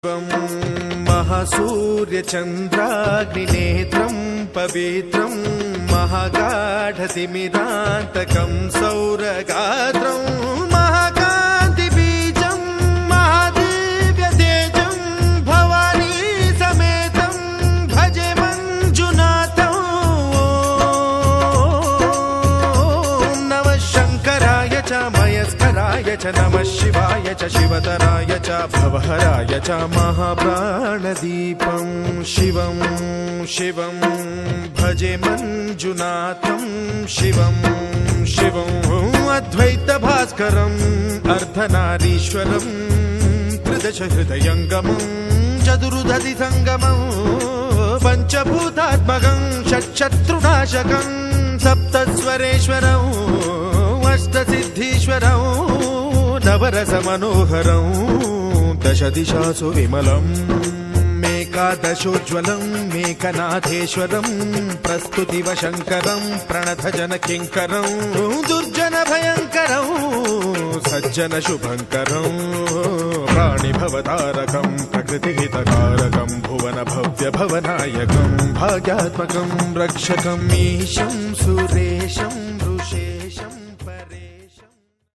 महासूर्यचन्द्राग्निनेत्रं पवित्रं महागाढतिमिरान्तकं सौरगात्रं महाकान्तिबीजं महादिव्यतेजं भवानी समेतं भजे मञ्जुनाथं। नमः शङ्कराय च मयस्कराय च नमः शिवाय च शिवतराय च भवहराय च महाप्राणदीपं शिवं शिवं भजे मञ्जुनाथं शिवं शिवं अद्वैतभास्करम् अर्धनारीश्वरं त्रिदशहृदयङ्गमं चतुर्दधिसङ्गमं पञ्चभूतात्मकं षट्शत्रुनाशकं सप्तस्वरेश्वरं अष्टसिद्धीश्वरं नवरसमनोहरं दशदिशासु विमलम् मेकादशोज्ज्वलं मेकनाथेश्वरं प्रस्तुतिवशङ्करं प्रणतजनकिङ्करं दुर्जनभयङ्करं सज्जनशुभङ्करं प्राणिभवतारकं प्रकृतिहितकारकं भुवनभव्यभवनायकं भाग्यात्मकं रक्षकं ईशं सुरेशं